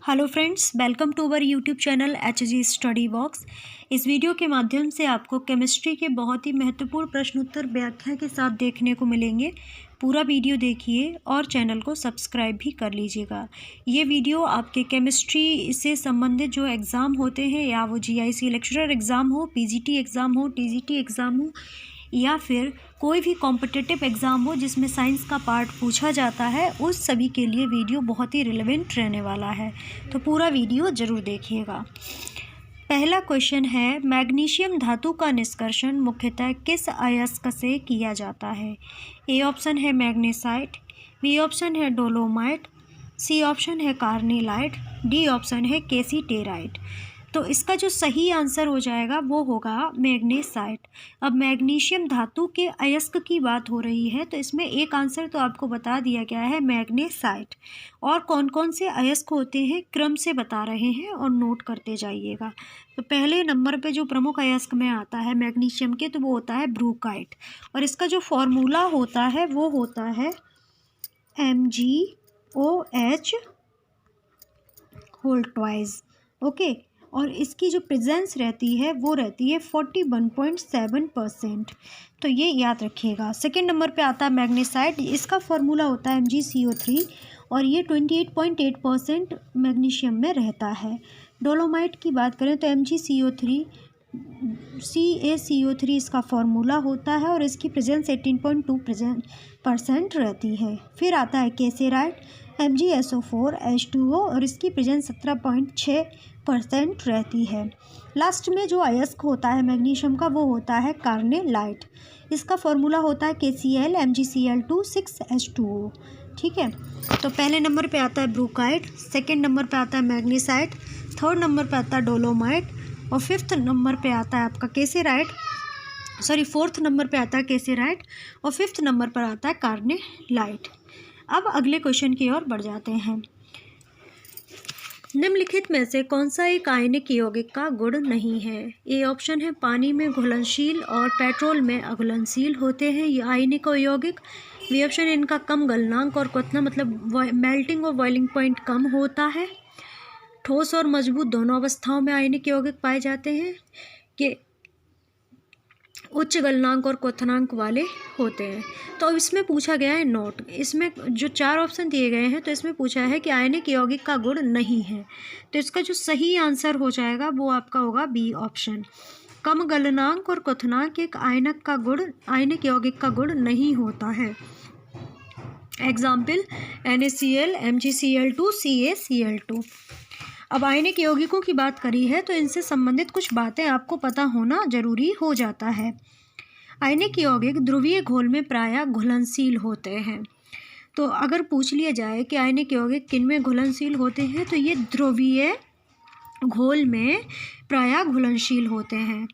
Hello friends, welcome to our YouTube channel HG study box. इस video के माध्यम से आपको केमिस्ट्री के बहुत ही महत्वपूर्ण प्रश्नोत्तर व्याख्या के साथ देखने को मिलेंगे। पूरा वीडियो देखिए और चैनल को सब्सक्राइब भी कर लीजिएगा। ये वीडियो आपके केमिस्ट्री से संबंधित जो एग्ज़ाम होते हैं, या वो GIC लेक्चरर एग्ज़ाम हो, PGT एग्ज़ाम हो, TGT एग्ज़ाम हो, या फिर कोई भी कॉम्पिटिटिव एग्ज़ाम हो जिसमें साइंस का पार्ट पूछा जाता है, उस सभी के लिए वीडियो बहुत ही रिलेवेंट रहने वाला है। तो पूरा वीडियो ज़रूर देखिएगा। पहला क्वेश्चन है, मैग्नीशियम धातु का निष्कर्षण मुख्यतः किस अयस्क से किया जाता है? ए ऑप्शन है मैग्नेसाइट, बी ऑप्शन है डोलोमाइट, सी ऑप्शन है कार्नेलाइट, डी ऑप्शन है केसीटेराइट। तो इसका जो सही आंसर हो जाएगा वो होगा मैग्नेसाइट। अब मैग्नीशियम धातु के अयस्क की बात हो रही है, तो इसमें एक आंसर तो आपको बता दिया गया है मैग्नेसाइट। और कौन कौन से अयस्क होते हैं क्रम से बता रहे हैं और नोट करते जाइएगा। तो पहले नंबर पे जो प्रमुख अयस्क में आता है मैग्नीशियम के, तो वो होता है ब्रूकाइट। और इसका जो फॉर्मूला होता है वो होता है MgOH होल ट्वाइस। ओके, और इसकी जो प्रेजेंस रहती है वो रहती है 41.7%। तो ये याद रखिएगा। सेकेंड नंबर पे आता है मैग्नेसाइट। इसका फॉर्मूला होता है MgCO3 और ये 28.8% मैग्नीशियम में रहता है। डोलोमाइट की बात करें तो MgCO3 CaCO3 इसका फॉर्मूला होता है और इसकी प्रेजेंस 18.2% रहती है। फिर आता है केसेराइट MgSO4 H2O और इसकी प्रेजेंस 17.6% रहती है। लास्ट में जो अयस्क होता है मैग्नीशियम का वो होता है कार्नेलाइट। इसका फॉर्मूला होता है KCl MgCl2 6H2O। ठीक है, तो पहले नंबर पे आता है ब्रूकाइट, सेकेंड नंबर पे आता है मैग्नीसाइट, थर्ड नंबर पे आता है डोलोमाइट और फोर्थ नंबर पे आता है केसेराइट और फिफ्थ नंबर पर आता है कार्नेलाइट। अब अगले क्वेश्चन की ओर बढ़ जाते हैं। निम्नलिखित में से कौन सा एक आयनिक यौगिक का गुण नहीं है? ए ऑप्शन है पानी में घुलनशील और पेट्रोल में अघुलनशील होते हैं ये आयनिक यौगिक। बी ऑप्शन है इनका कम गलनांक और क्वथना मतलब मेल्टिंग और बॉइलिंग पॉइंट कम होता है। ठोस और मजबूत दोनों अवस्थाओं में आयनिक यौगिक पाए जाते हैं। कि उच्च गलनांक और क्वथनांक वाले होते हैं। तो अब इसमें पूछा गया है नोट। इसमें जो चार ऑप्शन दिए गए हैं तो इसमें पूछा है कि आयनिक यौगिक का गुण नहीं है। तो इसका जो सही आंसर हो जाएगा वो आपका होगा बी ऑप्शन। कम गलनांक और क्वथनांक एक आयनिक यौगिक का गुण नहीं होता है। Example NaCl MgCl2 CaCl2। अब आयनिक यौगिकों की बात करी है तो इनसे संबंधित कुछ बातें आपको पता होना जरूरी हो जाता है। आयनिक यौगिक ध्रुवीय घोल में प्रायः घुलनशील होते हैं। तो अगर पूछ लिया जाए कि आयनिक यौगिक किन में घुलनशील होते हैं, तो ये ध्रुवीय घोल में प्रायः घुलनशील होते हैं।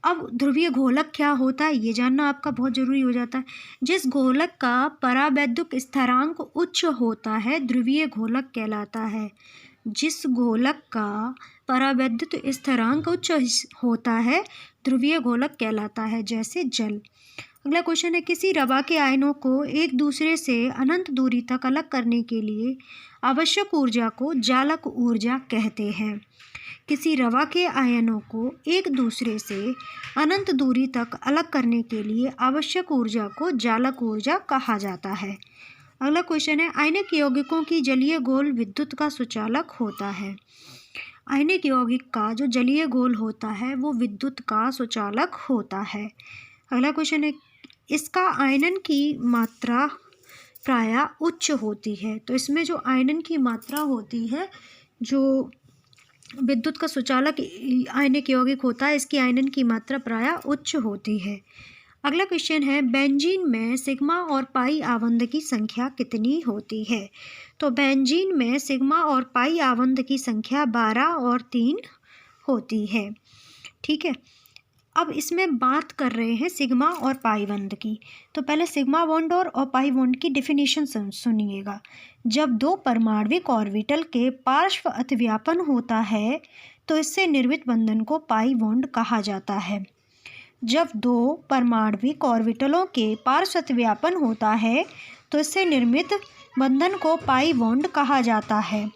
अब ध्रुवीय घोलक क्या होता है ये जानना आपका बहुत ज़रूरी हो जाता है। जिस घोलक का परावैद्युत स्थिरांक उच्च होता है ध्रुवीय घोलक कहलाता है। जिस घोलक का परावैद्युत स्थिरांक उच्च होता है ध्रुवीय घोलक कहलाता है, जैसे जल। अगला क्वेश्चन है, किसी रवा के आयनों को एक दूसरे से अनंत दूरी तक अलग करने के लिए आवश्यक ऊर्जा को जालक ऊर्जा कहते हैं। किसी रवा के आयनों को एक दूसरे से अनंत दूरी तक अलग करने के लिए आवश्यक ऊर्जा को जालक ऊर्जा कहा जाता है। अगला क्वेश्चन है, आयनिक यौगिकों की जलीय घोल विद्युत का सुचालक होता है। आयनिक यौगिक का जो जलीय घोल होता है वो विद्युत का सुचालक होता है। अगला क्वेश्चन है, इसका आयनन की मात्रा प्रायः उच्च होती है। तो इसमें जो आयनन की मात्रा होती है, जो विद्युत का सुचालक आयनिक यौगिक होता है, इसकी आयनन की मात्रा प्रायः उच्च होती है। अगला क्वेश्चन है, बेंजीन में सिग्मा और पाई आवंध की संख्या कितनी होती है? तो बेंजीन में सिग्मा और पाई आवंध की संख्या 12 और 3 होती है। ठीक है, अब इसमें बात कर रहे हैं सिग्मा और पाई बॉन्ड की। तो पहले सिग्मा बॉन्ड और पाई बॉन्ड की डिफिनीशन सुनिएगा। जब दो परमाणविक ऑर्बिटल के पार्श्व अतिव्यापन होता है तो इससे निर्मित बंधन को पाई बॉन्ड कहा जाता है। जब दो परमाणविक ऑर्बिटलों के पार्श्व अतिव्यापन होता है तो इससे निर्मित बंधन को पाई बॉन्ड कहा जाता है।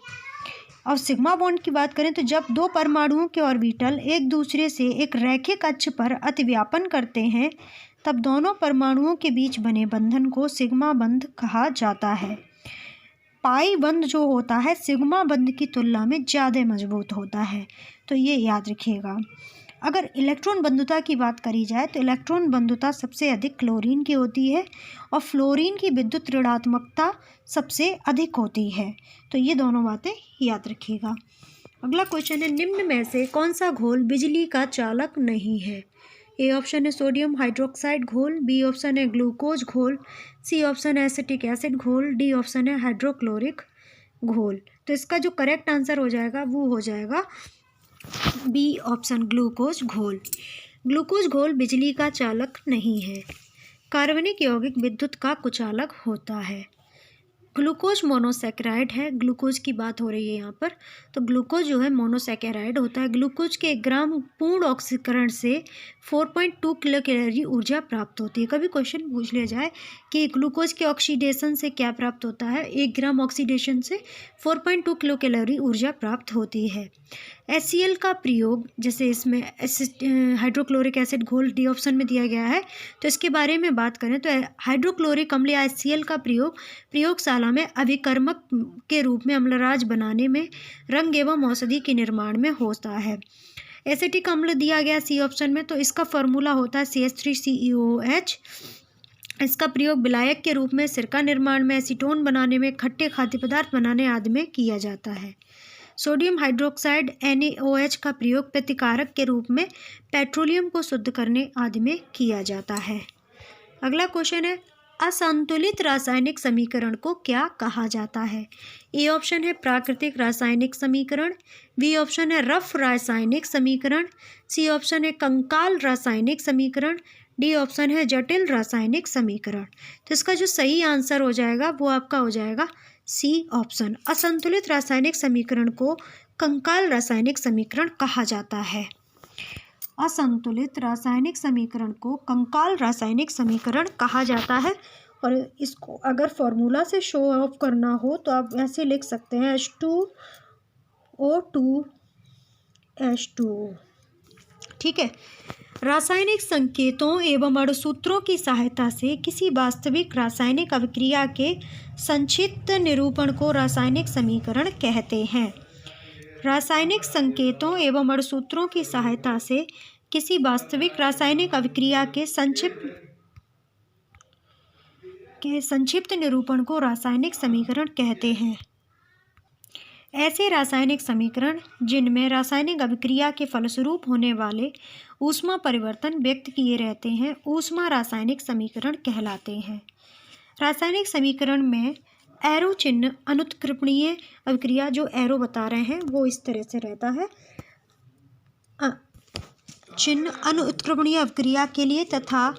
और सिग्मा बॉन्ड की बात करें तो जब दो परमाणुओं के ऑर्बिटल एक दूसरे से एक रैखिक अक्ष पर अतिव्यापन करते हैं तब दोनों परमाणुओं के बीच बने बंधन को सिग्मा बंध कहा जाता है। पाई बंध जो होता है सिग्मा बंध की तुलना में ज़्यादा मजबूत होता है, तो ये याद रखिएगा। अगर इलेक्ट्रॉन बंधुता की बात करी जाए तो इलेक्ट्रॉन बंधुता सबसे अधिक क्लोरीन की होती है और फ्लोरीन की विद्युत ऋणात्मकता सबसे अधिक होती है, तो ये दोनों बातें याद रखिएगा। अगला क्वेश्चन है, निम्न में से कौन सा घोल बिजली का चालक नहीं है? ए ऑप्शन है सोडियम हाइड्रोक्साइड घोल, बी ऑप्शन है ग्लूकोज घोल, सी ऑप्शन है एसिटिक एसिड घोल, डी ऑप्शन है हाइड्रोक्लोरिक घोल। तो इसका जो करेक्ट आंसर हो जाएगा वो हो जाएगा बी ऑप्शन ग्लूकोज घोल। ग्लूकोज घोल बिजली का चालक नहीं है, कार्बनिक यौगिक विद्युत का कुचालक होता है। ग्लूकोज मोनोसैकेराइड है, ग्लूकोज की बात हो रही है यहाँ पर, तो ग्लूकोज जो है मोनोसैकेराइड होता है। ग्लूकोज के 1 ग्राम पूर्ण ऑक्सीकरण से 4.2 किलो कैलोरी ऊर्जा प्राप्त होती है। कभी क्वेश्चन पूछ लिया जाए कि ग्लूकोज के ऑक्सीडेशन से क्या प्राप्त होता है, 1 ग्राम ऑक्सीडेशन से 4.2 किलो कैलोरी ऊर्जा प्राप्त होती है। HCl का प्रयोग, जैसे इसमें हाइड्रोक्लोरिक एसिड घोल डी ऑप्शन में दिया गया है, तो इसके बारे में बात करें तो हाइड्रोक्लोरिक अम्ल या HCl का प्रयोग प्रयोगशाला में अभिकर्मक के रूप में अम्लराज बनाने में, रंग एवं औषधि के निर्माण में होता है। एसिटिक अम्ल दिया गया सी ऑप्शन में, तो इसका फॉर्मूला होता है CH3CeOH। इसका प्रयोग विलायक के रूप में, सिरका निर्माण में, एसीटोन बनाने में, खट्टे खाद्य पदार्थ बनाने आदि में किया जाता है। सोडियम हाइड्रोक्साइड NaOH का प्रयोग प्रतिकारक के रूप में पेट्रोलियम को शुद्ध करने आदि में किया जाता है। अगला क्वेश्चन है, असंतुलित रासायनिक समीकरण को क्या कहा जाता है? ए ऑप्शन है प्राकृतिक रासायनिक समीकरण, बी ऑप्शन है रफ रासायनिक समीकरण, सी ऑप्शन है कंकाल रासायनिक समीकरण, डी ऑप्शन है जटिल रासायनिक समीकरण। तो इसका जो सही आंसर हो जाएगा वो आपका हो जाएगा सी ऑप्शन। असंतुलित रासायनिक समीकरण को कंकाल रासायनिक समीकरण कहा जाता है। असंतुलित रासायनिक समीकरण को कंकाल रासायनिक समीकरण कहा जाता है। और इसको अगर फॉर्मूला से शो ऑफ करना हो तो आप ऐसे लिख सकते हैं H2O2H2O। ठीक है। रासायनिक संकेतों एवं अणुसूत्रों की सहायता से किसी वास्तविक रासायनिक अभिक्रिया के संक्षिप्त निरूपण को रासायनिक समीकरण कहते हैं। रासायनिक संकेतों एवं अणुसूत्रों की सहायता से किसी वास्तविक रासायनिक अभिक्रिया के संक्षिप्त निरूपण को रासायनिक समीकरण कहते हैं। ऐसे रासायनिक समीकरण जिनमें रासायनिक अभिक्रिया के फलस्वरूप होने वाले ऊष्मा परिवर्तन व्यक्त किए रहते हैं ऊष्मा रासायनिक समीकरण कहलाते हैं। रासायनिक समीकरण में एरो चिन्ह अनुत्क्रमणीय अभिक्रिया, जो एरो बता रहे हैं वो इस तरह से रहता है, चिन्ह अनुत्क्रमणीय अभिक्रिया के लिए तथा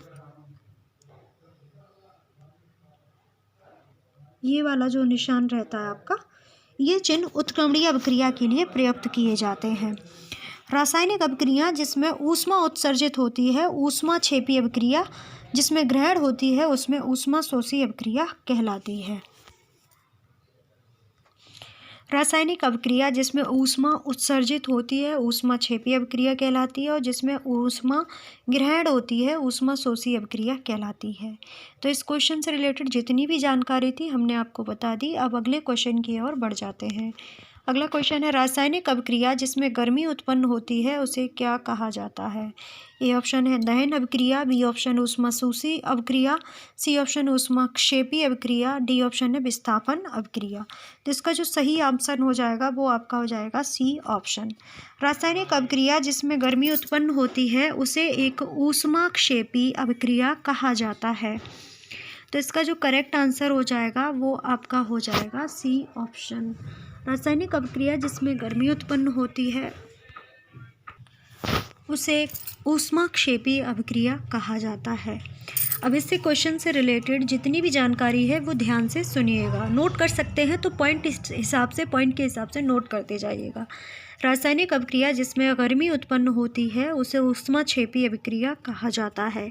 ये वाला जो निशान रहता है आपका, ये चिन्ह उत्क्रमणीय अभिक्रिया के लिए प्रयुक्त किए जाते हैं। रासायनिक अभिक्रिया जिसमें ऊष्मा उत्सर्जित होती है ऊष्मा क्षेपी अभिक्रिया, जिसमें ग्रहण होती है उसमें ऊष्मा शोषी अभिक्रिया कहलाती है। रासायनिक अभिक्रिया जिसमें ऊष्मा उत्सर्जित होती है ऊष्मा क्षेपी अभिक्रिया कहलाती है और जिसमें ऊष्मा ग्रहण होती है ऊष्मा शोषी अभिक्रिया कहलाती है। तो इस क्वेश्चन से रिलेटेड जितनी भी जानकारी थी हमने आपको बता दी। अब अगले क्वेश्चन की ओर बढ़ जाते हैं। अगला क्वेश्चन है, रासायनिक अभिक्रिया जिसमें गर्मी उत्पन्न होती है उसे क्या कहा जाता है? ए ऑप्शन है दहन अभिक्रिया, बी ऑप्शन ऊष्मा शोषी अभिक्रिया, सी ऑप्शन ऊष्मा क्षेपी अभिक्रिया, डी ऑप्शन है विस्थापन अभिक्रिया। तो इसका जो सही आंसर हो जाएगा वो आपका हो जाएगा सी ऑप्शन। रासायनिक अभिक्रिया जिसमें गर्मी उत्पन्न होती है उसे एक ऊष्मा क्षेपी अभिक्रिया कहा जाता है। तो इसका जो करेक्ट आंसर हो जाएगा वो आपका हो जाएगा सी ऑप्शन। रासायनिक अभिक्रिया जिसमें गर्मी उत्पन्न होती है उसे ऊष्माक्षेपी अभिक्रिया कहा जाता है। अब इससे क्वेश्चन से रिलेटेड जितनी भी जानकारी है वो ध्यान से सुनिएगा, नोट कर सकते हैं तो पॉइंट के हिसाब से नोट करते जाइएगा। रासायनिक अभिक्रिया जिसमें गर्मी उत्पन्न होती है उसे ऊष्माक्षेपी अभिक्रिया कहा जाता है।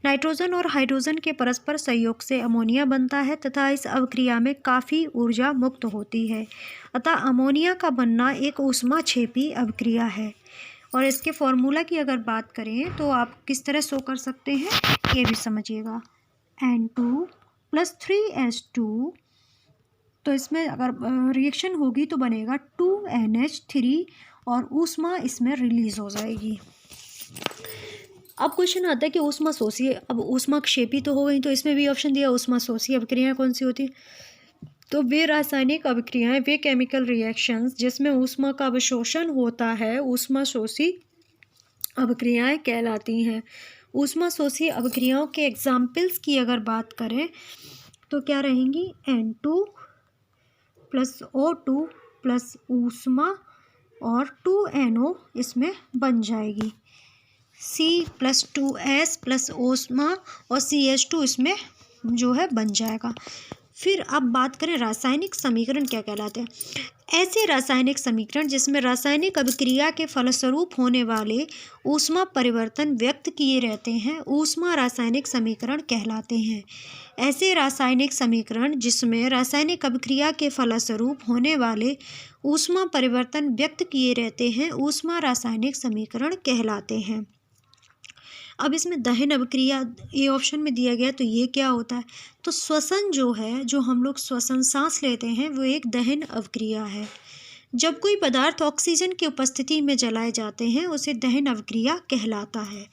नाइट्रोजन और हाइड्रोजन के परस्पर संयोग से अमोनिया बनता है तथा इस अभिक्रिया में काफ़ी ऊर्जा मुक्त होती है, अतः अमोनिया का बनना एक ऊष्माक्षेपी अभिक्रिया है। और इसके फॉर्मूला की अगर बात करें तो आप किस तरह शो कर सकते हैं ये भी समझिएगा। N2 + 3H2, तो इसमें अगर रिएक्शन होगी तो बनेगा 2NH3 और ऊष्मा इसमें रिलीज हो जाएगी। अब क्वेश्चन आता है कि ऊष्मा शोषी, अब ऊष्माक्षेपी तो हो गई, तो इसमें भी ऑप्शन दिया ऊष्मा शोषी अभिक्रियाएं कौन सी होती, तो वे रासायनिक अभिक्रियाएं, वे केमिकल रिएक्शंस जिसमें ऊष्मा का अवशोषण होता है ऊष्मा शोषी अभिक्रियाएं कहलाती हैं। ऊष्मा शोषी अभिक्रियाओं के एग्जाम्पल्स की अगर बात करें तो क्या रहेंगी, N2 + O2 + ऊष्मा और 2NO इसमें बन जाएगी, C + 2S + ऊष्मा और CH2 इसमें जो है बन जाएगा। फिर अब बात करें रासायनिक समीकरण क्या कहलाते हैं। ऐसे रासायनिक समीकरण जिसमें रासायनिक अभिक्रिया के फलस्वरूप होने वाले ऊष्मा परिवर्तन व्यक्त किए रहते हैं ऊष्मा रासायनिक समीकरण कहलाते हैं। ऐसे रासायनिक समीकरण जिसमें रासायनिक अभिक्रिया के फलस्वरूप होने वाले ऊष्मा परिवर्तन व्यक्त किए रहते हैं ऊष्मा रासायनिक समीकरण कहलाते हैं। अब इसमें दहन अभिक्रिया ए ऑप्शन में दिया गया, तो ये क्या होता है, तो श्वसन जो है, जो हम लोग श्वसन सांस लेते हैं वो एक दहन अभिक्रिया है। जब कोई पदार्थ ऑक्सीजन की उपस्थिति में जलाए जाते हैं उसे दहन अभिक्रिया कहलाता है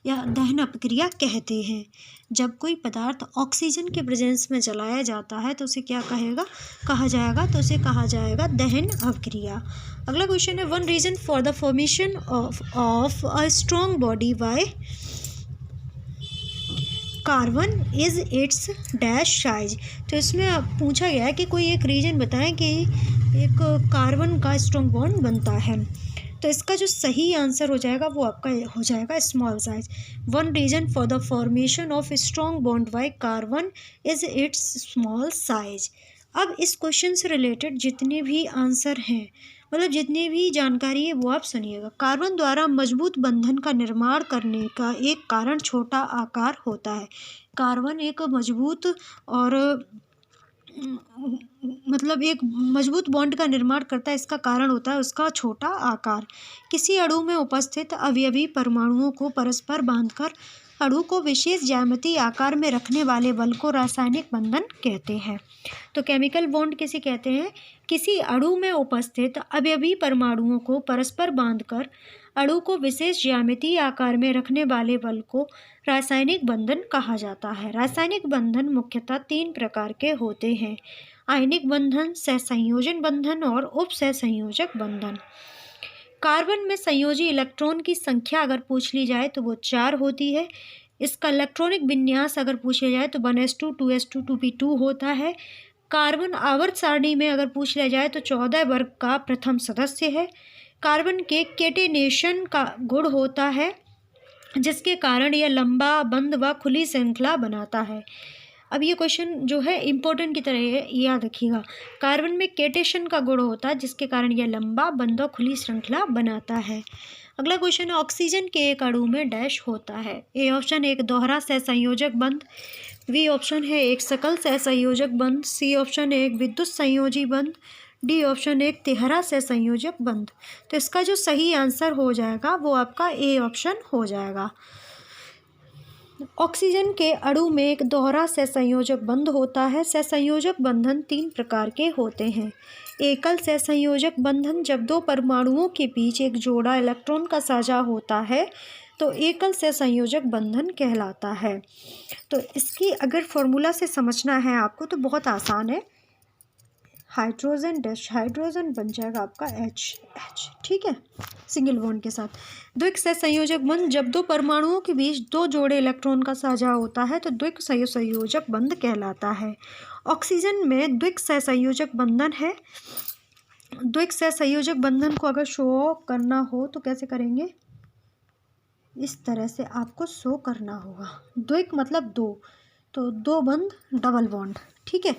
या दहन अभिक्रिया कहते हैं। जब कोई पदार्थ ऑक्सीजन के प्रेजेंस में जलाया जाता है तो उसे क्या कहा जाएगा, तो उसे कहा जाएगा दहन अभिक्रिया। अगला क्वेश्चन है, one reason for the formation of a strong body by carbon is its dash size. तो इसमें पूछा गया है कि कोई एक रीजन बताएं कि एक कार्बन का स्ट्रॉन्ग बॉन्ड बनता है, तो इसका जो सही आंसर हो जाएगा वो आपका हो जाएगा small size. One reason for the formation of strong bond by carbon is its small size. अब इस क्वेश्चन से रिलेटेड जितने भी आंसर हैं, मतलब जितनी भी जानकारी है वो आप सुनिएगा। कार्बन द्वारा मजबूत बंधन का निर्माण करने का एक कारण छोटा आकार होता है। कार्बन एक मजबूत और मतलब एक मजबूत बॉन्ड का निर्माण करता है, इसका कारण होता है उसका छोटा आकार। किसी अणु में उपस्थित अवयवी परमाणुओं को परस्पर बांधकर अणु को विशेष ज्यामितीय आकार में रखने वाले बल को रासायनिक बंधन कहते हैं। तो केमिकल बॉन्ड किसे कहते हैं, किसी अणु में उपस्थित अवयवी परमाणुओं को परस्पर बांधकर अणु को विशेष ज्यामितीय आकार में रखने वाले बल को रासायनिक बंधन कहा जाता है। रासायनिक बंधन मुख्यतः 3 प्रकार के होते हैं, आयनिक बंधन, सहसंयोजन बंधन और उपसहसंयोजक बंधन। कार्बन में संयोजी इलेक्ट्रॉन की संख्या अगर पूछ ली जाए तो वो 4 होती है। इसका इलेक्ट्रॉनिक विन्यास अगर पूछा जाए तो 1s2 2s2 2p2 होता है। कार्बन आवर्त सारणी में अगर पूछ लिया जाए तो 14 वर्ग का प्रथम सदस्य है। कार्बन के केटेनेशन का गुण होता है जिसके कारण यह लंबा बंद व खुली श्रृंखला बनाता है। अब ये क्वेश्चन जो है इम्पोर्टेंट की तरह है, याद रखिएगा। कार्बन में केटेशन का गुण होता है जिसके कारण यह लंबा बंद और खुली श्रृंखला बनाता है। अगला क्वेश्चन है, ऑक्सीजन के एक अणु में डैश होता है। ए ऑप्शन एक दोहरा सहसंयोजक बंध, बी ऑप्शन है एक सकल सहसंयोजक बंध, सी ऑप्शन है एक विद्युत संयोजी बंध, डी ऑप्शन एक तिहरा सहसंयोजक बंध। तो इसका जो सही आंसर हो जाएगा वो आपका ए ऑप्शन हो जाएगा। ऑक्सीजन के अणु में एक दोहरा सहसंयोजक बंध होता है। सहसंयोजक बंधन 3 प्रकार के होते हैं। एकल सहसंयोजक बंधन, जब 2 परमाणुओं के बीच एक जोड़ा इलेक्ट्रॉन का साझा होता है तो एकल सहसंयोजक बंधन कहलाता है। तो इसकी अगर फॉर्मूला से समझना है आपको तो बहुत आसान है, हाइड्रोजन डैश हाइड्रोजन बन जाएगा आपका H, ठीक है, सिंगल बॉन्ड के साथ। द्विक सहसंयोजक बंध, जब 2 परमाणुओं के बीच 2 जोड़े इलेक्ट्रॉन का साझा होता है तो द्विक सहसंयोजक बंध कहलाता है। ऑक्सीजन में द्विक सहसंयोजक बंधन है। द्विक सहसंयोजक बंधन को अगर शो करना हो तो कैसे करेंगे, इस तरह से आपको शो करना होगा। द्विक मतलब दो, तो दो बंध डबल बॉन्ड, ठीक है।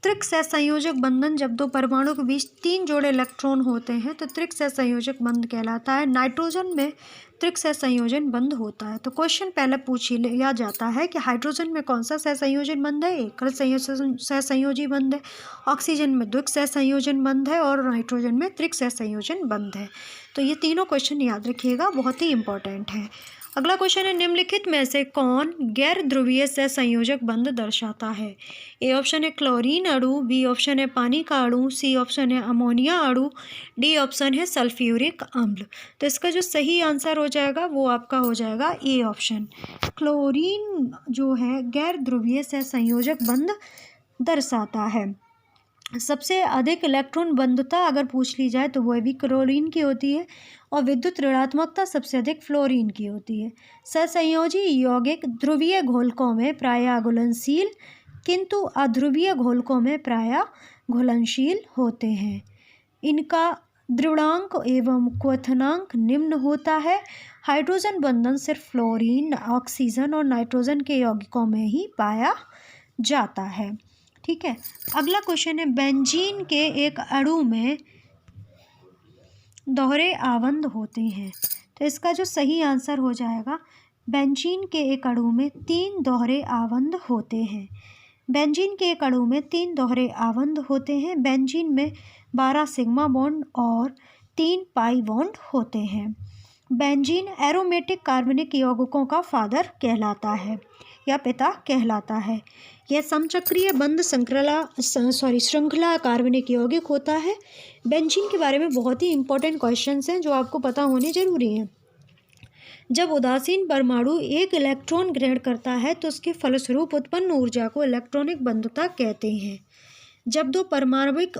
त्रिक सहसंयोजक बंधन, जब दो परमाणु के बीच 3 जोड़े इलेक्ट्रॉन होते हैं तो त्रिक सहसंयोजक बंध कहलाता है। नाइट्रोजन में त्रिक सहसंयोजन बंध होता है। तो क्वेश्चन पहले पूछ लिया जाता है कि हाइड्रोजन में कौन सा सहसंयोजन बंध है, एकल सहसंयोजी बंध है, ऑक्सीजन में द्विक सहसंयोजन बंध है और नाइट्रोजन में त्रिक सहसंयोजन बंध है। तो ये तीनों क्वेश्चन याद रखिएगा, बहुत ही इंपॉर्टेंट है। अगला क्वेश्चन है, निम्नलिखित में से कौन गैर ध्रुवीय सहसंयोजक बंध दर्शाता है। ए ऑप्शन है क्लोरीन अणु, बी ऑप्शन है पानी का अणु, सी ऑप्शन है अमोनिया अणु, डी ऑप्शन है सल्फ्यूरिक अम्ल। तो इसका जो सही आंसर हो जाएगा वो आपका हो जाएगा ए ऑप्शन। क्लोरीन जो है गैर ध्रुवीय सहसंयोजक बंध दर्शाता है। सबसे अधिक इलेक्ट्रॉन बंधुता अगर पूछ ली जाए तो वह भी क्लोरीन की होती है और विद्युत ऋणात्मकता सबसे अधिक फ्लोरीन की होती है। सहसंयोजी यौगिक ध्रुवीय घोलकों में प्रायः घुलनशील किंतु अध्रुवीय घोलकों में प्रायः घुलनशील होते हैं। इनका द्रवणांक एवं क्वथनांक निम्न होता है। हाइड्रोजन बंधन सिर्फ फ्लोरीन, ऑक्सीजन और नाइट्रोजन के यौगिकों में ही पाया जाता है, ठीक है। अगला क्वेश्चन है, बेंजीन के एक अणु में दोहरे आबंध होते हैं। तो इसका जो सही आंसर हो जाएगा, बेंजीन के एक अणु में 3 दोहरे आबंध होते हैं। बेंजीन के एक अणु में 3 दोहरे आबंध होते हैं। बेंजीन में 12 सिग्मा बॉन्ड और 3 पाई बॉन्ड होते हैं। बेंजीन एरोमेटिक कार्बनिक यौगिकों का फादर कहलाता है या पिता कहलाता है। यह समचक्रीय बंध श्रृंखला कार्बनिक यौगिक होता है। बेंजीन के बारे में बहुत ही इंपॉर्टेंट क्वेश्चंस हैं जो आपको पता होने जरूरी हैं। जब उदासीन परमाणु एक इलेक्ट्रॉन ग्रहण करता है तो उसके फलस्वरूप उत्पन्न ऊर्जा को इलेक्ट्रॉनिक बंधुता कहते हैं। जब दो परमाणविक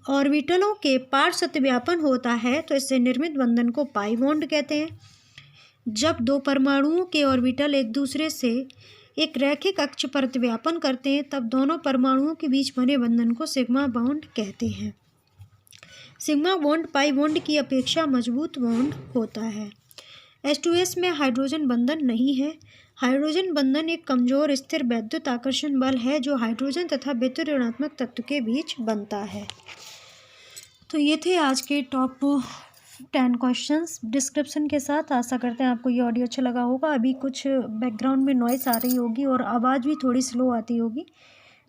ऑर्बिटलों के पार्श्व व्यापन होता है तो इससे निर्मित बंधन को पाई बॉन्ड कहते हैं। जब दो परमाणुओं के ऑर्बिटल एक दूसरे से एक रैखिक अक्ष पर व्यापन करते हैं तब दोनों परमाणुओं के बीच बने बंधन को सिग्मा बॉन्ड कहते हैं। सिग्मा बॉन्ड पाई बॉन्ड की अपेक्षा मजबूत बॉन्ड होता है। H2S में हाइड्रोजन बंधन नहीं है। हाइड्रोजन बंधन एक कमजोर स्थिर वैद्युत आकर्षण बल है जो हाइड्रोजन तथा विद्युत ऋणात्मक तत्व के बीच बनता है। तो ये थे आज के टॉप 10 क्वेश्चंस डिस्क्रिप्शन के साथ। आशा करते हैं आपको ये ऑडियो अच्छा लगा होगा। अभी कुछ बैकग्राउंड में नॉइस आ रही होगी और आवाज़ भी थोड़ी स्लो आती होगी,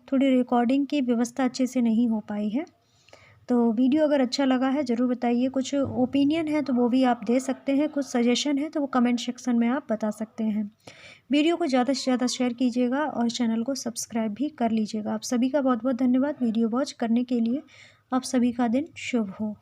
थोड़ी रिकॉर्डिंग की व्यवस्था अच्छे से नहीं हो पाई है। तो वीडियो अगर अच्छा लगा है ज़रूर बताइए। कुछ ओपिनियन है तो वो भी आप दे सकते हैं, कुछ सजेशन है तो वो कमेंट सेक्शन में आप बता सकते हैं। वीडियो को ज़्यादा से ज़्यादा शेयर कीजिएगा और चैनल को सब्सक्राइब भी कर लीजिएगा। आप सभी का बहुत बहुत धन्यवाद वीडियो वॉच करने के लिए। आप सभी का दिन शुभ हो।